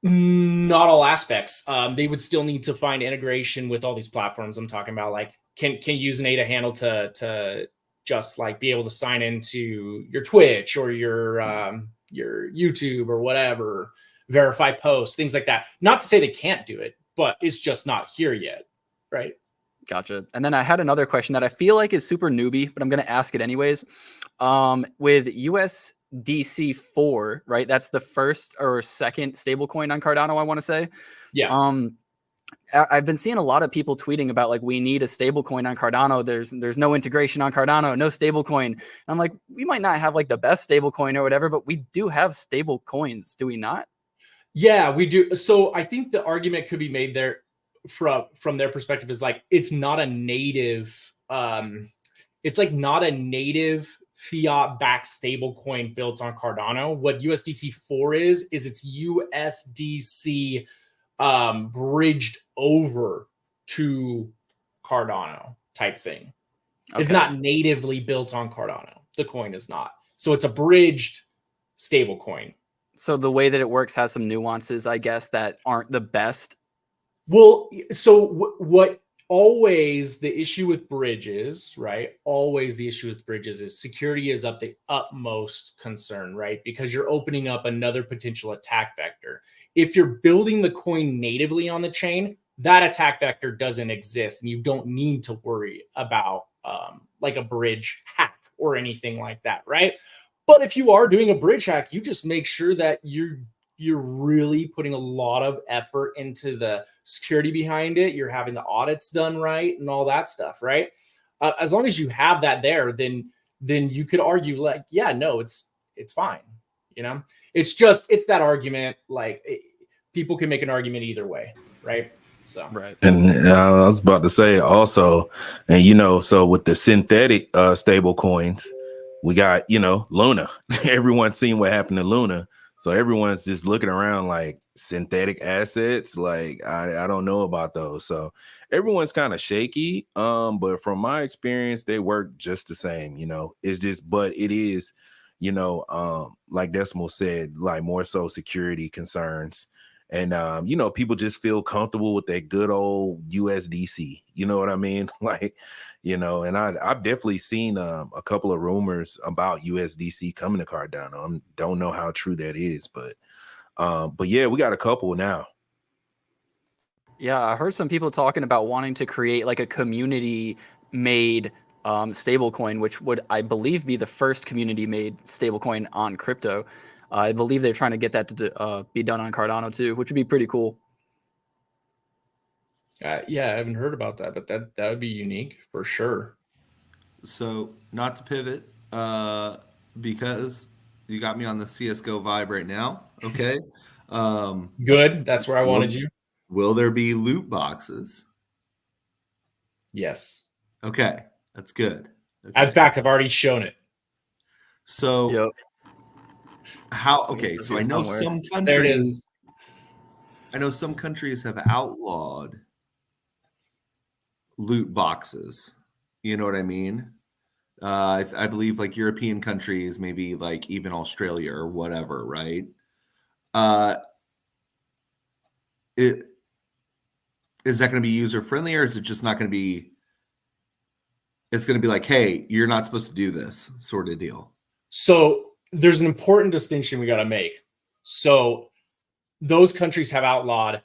Not all aspects. They would still need to find integration with all these platforms I'm talking about. Like, can use an ADA handle to just like be able to sign into your Twitch or your YouTube or whatever, verify posts, things like that. Not to say they can't do it, but it's just not here yet, right? Gotcha. And then I had another question that I feel like is super newbie, but I'm going to ask it anyways. With US USDC4, right? That's the first or second stablecoin on Cardano, I want to say. Yeah. I've been seeing a lot of people tweeting about like, we need a stable coin on Cardano. There's no integration on Cardano, no stable coin. And I'm like, we might not have like the best stable coin or whatever, but we do have stable coins, do we not? Yeah, we do. So I think the argument could be made there from their perspective is like, it's not a native, it's like not a native fiat backed stable coin built on Cardano. What USDC4 is it's USDC bridged over to Cardano type thing. Okay. It's not natively built on Cardano. The coin is not. So it's a bridged stable coin. So the way that it works has some nuances, I guess, that aren't the best. Well, so what always the issue with bridges, right? Always the issue with bridges is security is of the utmost concern, right? Because you're opening up another potential attack vector. If you're building the coin natively on the chain, that attack vector doesn't exist, and you don't need to worry about like a bridge hack or anything like that, right? But if you are doing a bridge hack, you just make sure that you're really putting a lot of effort into the security behind it. You're having the audits done right and all that stuff, right? As long as you have that there, then you could argue like, yeah, no, it's fine. You know, it's that argument. Like people can make an argument either way, right? So right. And I was about to say also, and you know, so with the synthetic stable coins, we got, you know, Luna. Everyone's seen what happened to Luna. So everyone's just looking around like synthetic assets. Like I don't know about those. So everyone's kind of shaky. But from my experience, they work just the same. You know, it's just, but it is, you know, like Decimal said, like more so security concerns. And you know, people just feel comfortable with that good old USDC. You know what I mean? Like, you know, and I've definitely seen a couple of rumors about USDC coming to Cardano. I don't know how true that is, but yeah, we got a couple now. Yeah, I heard some people talking about wanting to create like a community-made stablecoin, which would, I believe, be the first community-made stablecoin on crypto. I believe they're trying to get that to be done on Cardano too, which would be pretty cool. Yeah, I haven't heard about that, but that would be unique for sure. So not to pivot, because you got me on the CSGO vibe right now. Okay. Good. That's where I wanted you. Will there be loot boxes? Yes. Okay. That's good. Okay. In fact, I've already shown it. So Yep. how, okay. So I know some countries, there it is. I know some countries have outlawed loot boxes. You know what I mean? I believe like European countries, maybe like even Australia or whatever, right? Is that going to be user friendly, or is it just not going to be? It's going to be like, hey, you're not supposed to do this sort of deal. So there's an important distinction we got to make. So those countries have outlawed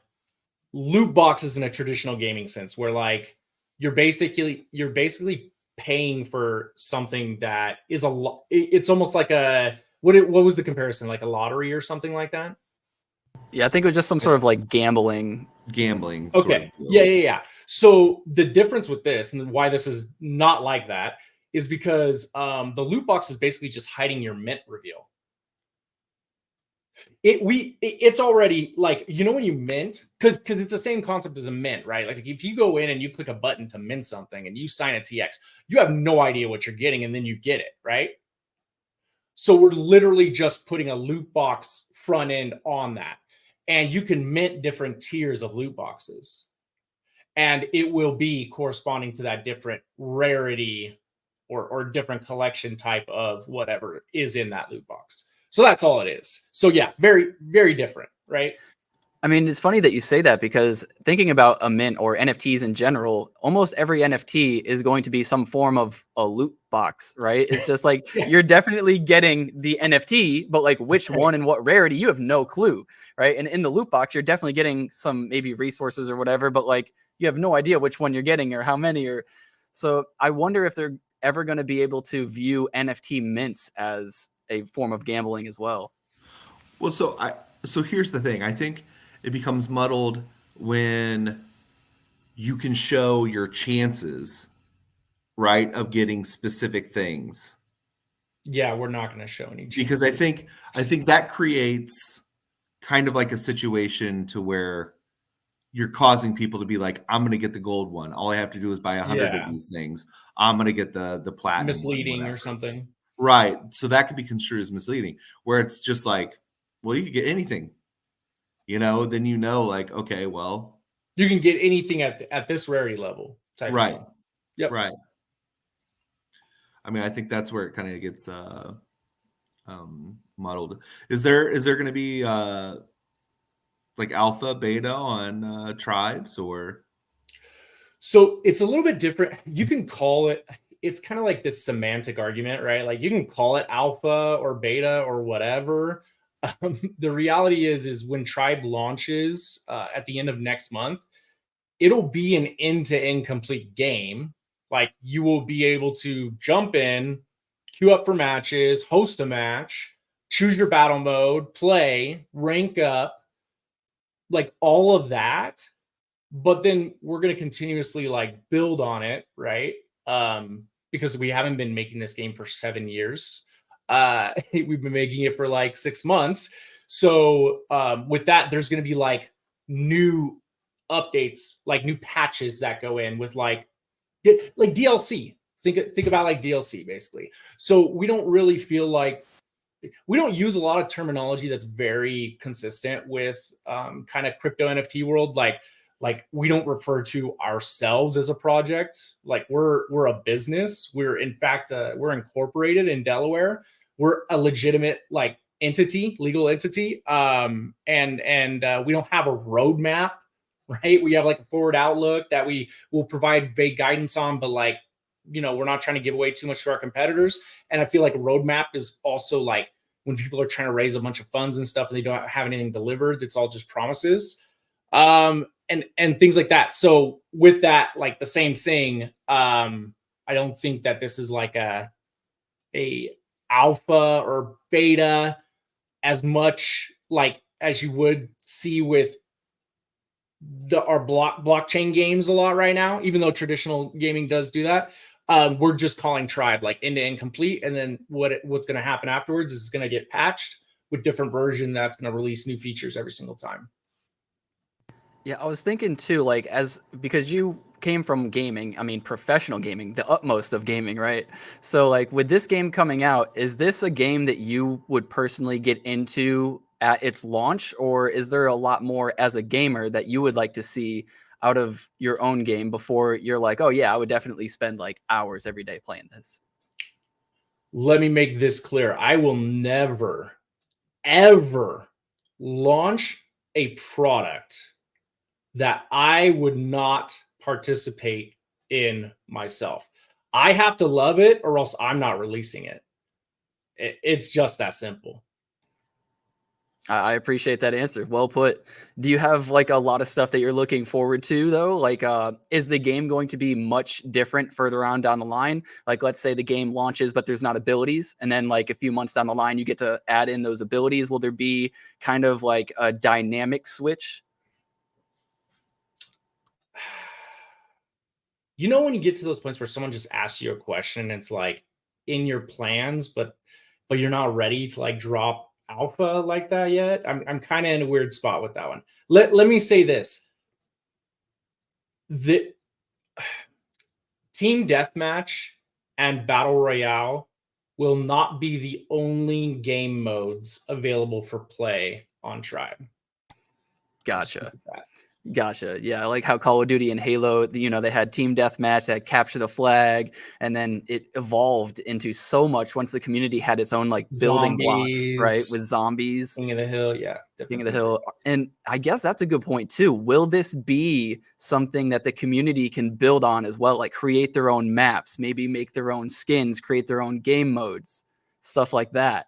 loot boxes in a traditional gaming sense, where like you're basically paying for something that is it's almost like a what was the comparison, like a lottery or something like that? Yeah, I think it was just some sort of like gambling. Okay. Sort of yeah. So the difference with this and why this is not like that is because the loot box is basically just hiding your mint reveal. It's already like, you know, when you mint, because it's the same concept as a mint, right? Like if you go in and you click a button to mint something and you sign a TX, you have no idea what you're getting, and then you get it, right? So we're literally just putting a loot box front end on that, and you can mint different tiers of loot boxes, and it will be corresponding to that different rarity or different collection type of whatever is in that loot box. So that's all it is. So yeah, very, very different, right? I mean, it's funny that you say that, because thinking about a mint or NFTs in general, almost every NFT is going to be some form of a loot box, right? It's just like you're definitely getting the NFT, but like which one and what rarity, you have no clue, right? And in the loot box, you're definitely getting some maybe resources or whatever, but like you have no idea which one you're getting or how many. So I wonder if they're ever going to be able to view NFT mints as a form of gambling as well. Well, so here's the thing. I think it becomes muddled when you can show your chances, right, of getting specific things. Yeah, we're not going to show any chances. Because I think that creates kind of like a situation to where you're causing people to be like, I'm going to get the gold one. All I have to do is buy 100 of these things. I'm going to get the platinum misleading one, or something. Right. So that could be construed as misleading, where it's just like, well, you could get anything, then like, okay, well, you can get anything at this rarity level type right. thing. Yep. Right. I mean, I think that's where it kind of gets muddled. Is there going to be like alpha, beta on tribes or? So it's a little bit different. You can call it, it's kind of like this semantic argument, right? Like you can call it alpha or beta or whatever. The reality is when Tribe launches at the end of next month, it'll be an end-to-end complete game. Like you will be able to jump in, queue up for matches, host a match, choose your battle mode, play, rank up, like all of that. But then we're going to continuously like build on it, right? Because we haven't been making this game for 7 years. We've been making it for like 6 months. So with that, there's going to be like new updates, like new patches that go in with like DLC. Think about like DLC basically. So we don't really feel like we don't use a lot of terminology that's very consistent with kind of crypto NFT world. Like we don't refer to ourselves as a project. Like we're a business. We're in fact we're incorporated in Delaware. We're a legitimate like entity, legal entity. And we don't have a roadmap, right? We have like a forward outlook that we will provide vague guidance on, but like, we're not trying to give away too much to our competitors. And I feel like a roadmap is also like when people are trying to raise a bunch of funds and stuff and they don't have anything delivered, it's all just promises. And things like that. So with that, like the same thing, I don't think that this is like a alpha or beta as much like as you would see with our blockchain games a lot right now, even though traditional gaming does do that. We're just calling Tribe like end-to-end complete. And then what's going to happen afterwards is it's going to get patched with different version that's going to release new features every single time. Yeah, I was thinking too, like because you came from gaming, I mean professional gaming, the utmost of gaming, right? So like with this game coming out, is this a game that you would personally get into at its launch, or is there a lot more as a gamer that you would like to see out of your own game before you're like, oh yeah, I would definitely spend like hours every day playing this? Let me make this clear. I will never, ever launch a product that I would not participate in myself. I have to love it or else I'm not releasing it. It's just that simple. I appreciate that answer. Well put. Do you have like a lot of stuff that you're looking forward to though? Like, is the game going to be much different further on down the line? Like, let's say the game launches, but there's not abilities. And then like a few months down the line, you get to add in those abilities. Will there be kind of like a dynamic switch? When you get to those points where someone just asks you a question, it's like in your plans, but you're not ready to like drop alpha like that yet. I'm kind of in a weird spot with that one. Let me say this. The team deathmatch and battle royale will not be the only game modes available for play on Tribe. Gotcha. Yeah, I like how Call of Duty and Halo, they had team deathmatch, that capture the flag, and then it evolved into so much once the community had its own like building blocks, right? With zombies. King of the Hill, yeah. King of the Hill. And I guess that's a good point too. Will this be something that the community can build on as well? Like create their own maps, maybe make their own skins, create their own game modes, stuff like that.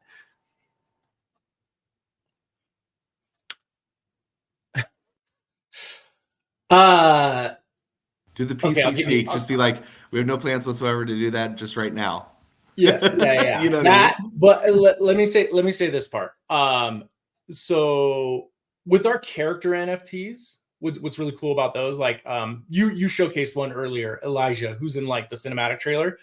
Do the PC speak? Just be like, we have no plans whatsoever to do that just right now. Yeah. You know what that, I mean? but let me say this part. So with our character NFTs, what's really cool about those, like you showcased one earlier, Elijah, who's in like the cinematic trailer.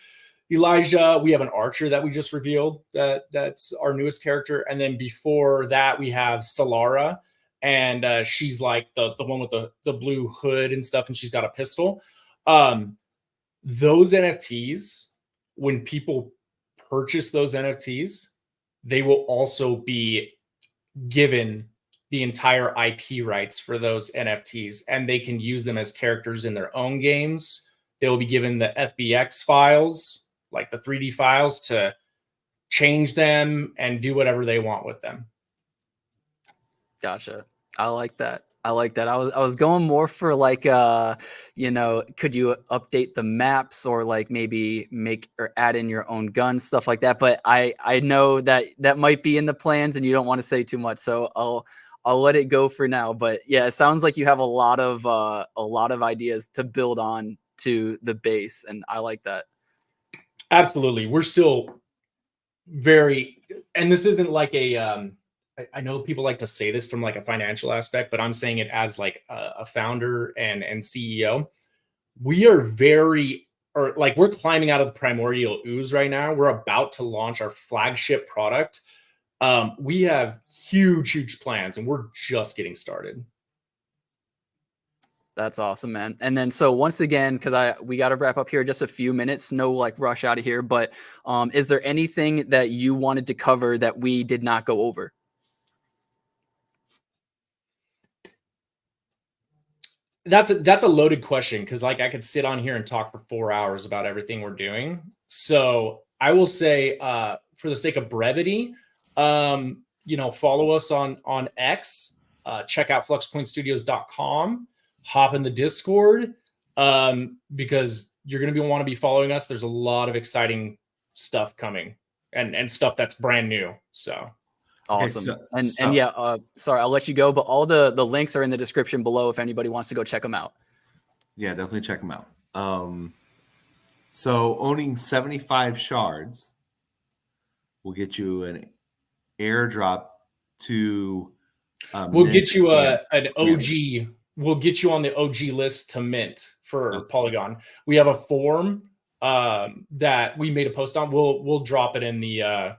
Elijah, we have an archer that we just revealed that's our newest character, and then before that we have Solara, and she's like the one with the blue hood and stuff, and she's got a pistol. Those NFTs, when people purchase those NFTs, they will also be given the entire IP rights for those NFTs, and they can use them as characters in their own games. They will be given the FBX files, like the 3D files, to change them and do whatever they want with them. Gotcha. I like that. I was going more for like you know, could you update the maps or like maybe make or add in your own guns, stuff like that. But I know that might be in the plans and you don't want to say too much, so I'll let it go for now. But yeah, it sounds like you have a lot of ideas to build on to the base, and I like that. Absolutely. We're still very, and this isn't like a I know people like to say this from like a financial aspect, but I'm saying it as like a founder and CEO. We are we're climbing out of the primordial ooze right now. We're about to launch our flagship product. We have huge plans, and we're just getting started. That's awesome, man. And then so once again, because we got to wrap up here just a few minutes, no like rush out of here. But is there anything that you wanted to cover that we did not go over? That's a loaded question, because like I could sit on here and talk for 4 hours about everything we're doing. So I will say, for the sake of brevity, follow us on X, check out fluxpointstudios.com, hop in the Discord, because you're going to want to be following us. There's a lot of exciting stuff coming and stuff that's brand new. So awesome. Okay, and yeah, sorry, I'll let you go, but all the links are in the description below if anybody wants to go check them out. Yeah, definitely check them out. So owning 75 shards will get you an airdrop to we'll get you an OG. We'll get you on the OG list to mint for Polygon. We have a form that we made a post on. We'll drop it in the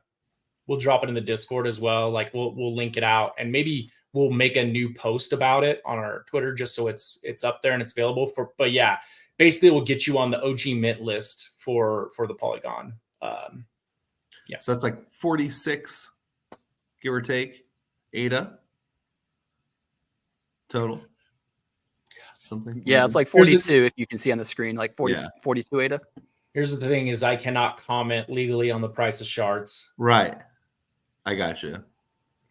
Discord as well. Like we'll link it out, and maybe we'll make a new post about it on our Twitter just so it's up there and it's available for. But yeah, basically we'll get you on the OG mint list for the Polygon. Yeah. So that's like 46, give or take, ADA total. Something. Yeah, it's like 42 if you can see on the screen, like 42 ADA. Here's the thing: is I cannot comment legally on the price of shards. Right. I got you.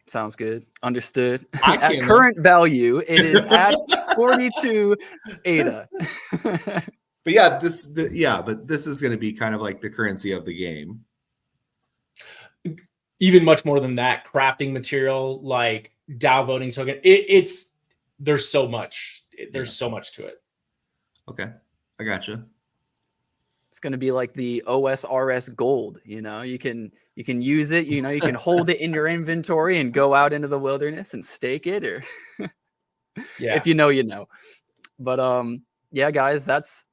Sounds good. Understood. At current value, it is at 42 ADA. But yeah, this is going to be kind of like the currency of the game. Even much more than that, crafting material, like DAO voting token. There's so much. There's so much to it. Okay, I got you. It's going to be like the OSRS gold. You can use it. You can hold it in your inventory and go out into the wilderness and stake it, or if you know. But yeah, guys, that's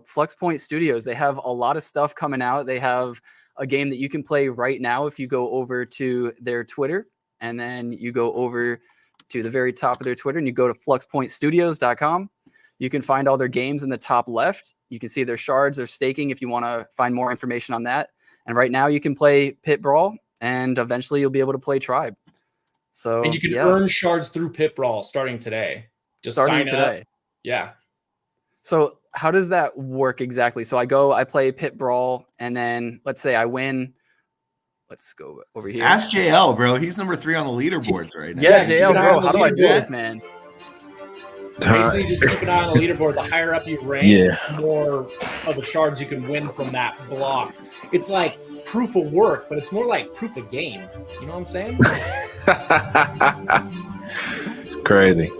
Flux Point Studios. They have a lot of stuff coming out. They have a game that you can play right now if you go over to their Twitter, and then you go over to the very top of their Twitter and you go to fluxpointstudios.com. You can find all their games in the top left. You can see their shards, their staking, if you want to find more information on that. And right now you can play Pit Brawl, and eventually you'll be able to play Tribe. And you can earn shards through Pit Brawl starting today. Just starting today. Up. Yeah. So how does that work exactly? So I play Pit Brawl, and then let's say I win. Let's go over here. Ask JL, bro. He's number 3 on the leaderboards right now. Yeah, JL, bro. How do I do this, man? Basically, just keep an eye on the leaderboard. The higher up you rank, the more of the shards you can win from that block. It's like proof of work, but it's more like proof of game. You know what I'm saying? It's crazy.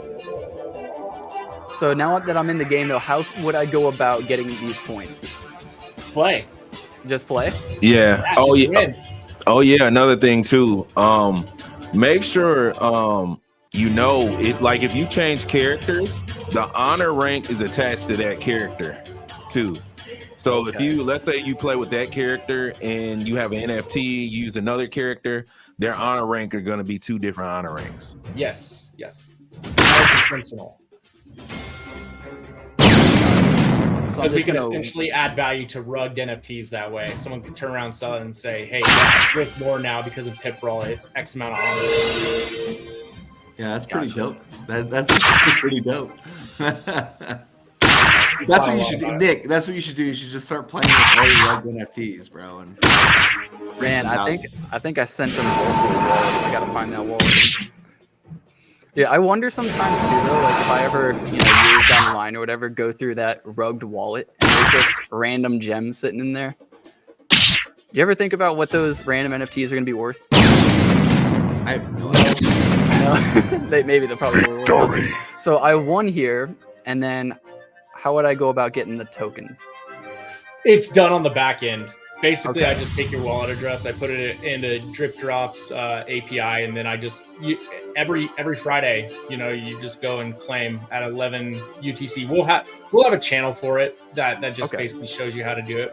So now that I'm in the game, though, how would I go about getting these points? Play. Just play. Yeah. Oh just yeah. win. Oh yeah. Another thing too. Make sure you know it. Like if you change characters, the honor rank is attached to that character too. So if you, let's say you play with that character and you have an NFT, use another character, their honor rank are going to be 2 different honor ranks. Yes. That's intentional. So Because we can essentially add value to rugged NFTs that way. Someone could turn around, sell it, and say, "Hey, it's worth more now because of pip roll. It's X amount of honor." Yeah, that's pretty dope. That's pretty dope. That's what you should do, Nick. That's what you should do. You should just start playing with all your rugged NFTs, bro. And man, I think I sent them both to the wallet. I gotta find that wallet. Yeah, I wonder sometimes too, though, like if I ever, years down the line or whatever, go through that rugged wallet and there's just random gems sitting in there. You ever think about what those random NFTs are gonna be worth? I have no idea. Maybe they'll probably be worth. So I won here, and then how would I go about getting the tokens? It's done on the back end. Basically, Okay. I just take your wallet address, I put it into Drip Drops API, and then every Friday, you just go and claim at 11 UTC. We'll have a channel for it that just basically shows you how to do it.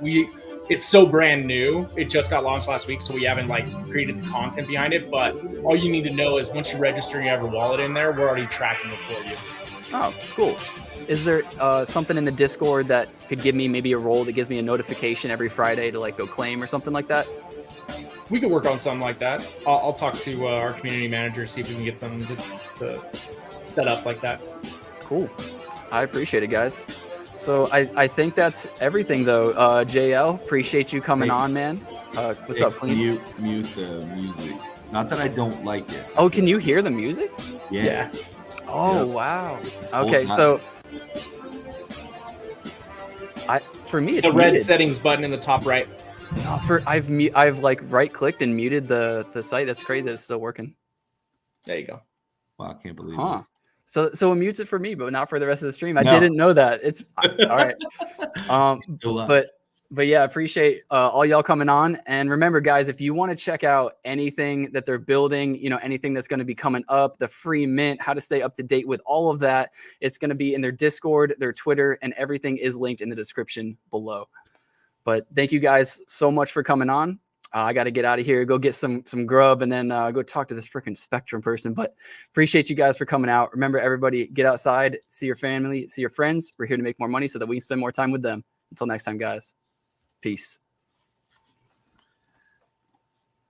It's so brand new. It just got launched last week, so we haven't created the content behind it. But all you need to know is once you register and you have your wallet in there, we're already tracking it for you. Oh, cool. Is there something in the Discord that could give me maybe a role that gives me a notification every Friday to go claim or something like that? We could work on something like that. I'll talk to our community manager, see if we can get something to set up like that. Cool. I appreciate it, guys. So I think that's everything, though. JL, appreciate you coming on, man. What's up, Clean? Mute the music. Not that I don't like it. Oh, can you hear the music? Yeah. Oh, Yep. wow. It's Okay, cool. so for me, it's the red muted. settings button in the top right. I've right clicked and muted the site. That's crazy that it's still working. There you go. Wow, I can't believe Huh. this. So it mutes it for me, but not for the rest of the stream. I No. didn't know that. It's all right. Still up. But yeah, appreciate all y'all coming on. And remember, guys, if you want to check out anything that they're building, anything that's going to be coming up, the free mint, how to stay up to date with all of that, it's going to be in their Discord, their Twitter, and everything is linked in the description below. But thank you guys so much for coming on. I got to get out of here, go get some grub, and then go talk to this freaking Spectrum person. But appreciate you guys for coming out. Remember, everybody, get outside, see your family, see your friends. We're here to make more money so that we can spend more time with them. Until next time, guys. Peace.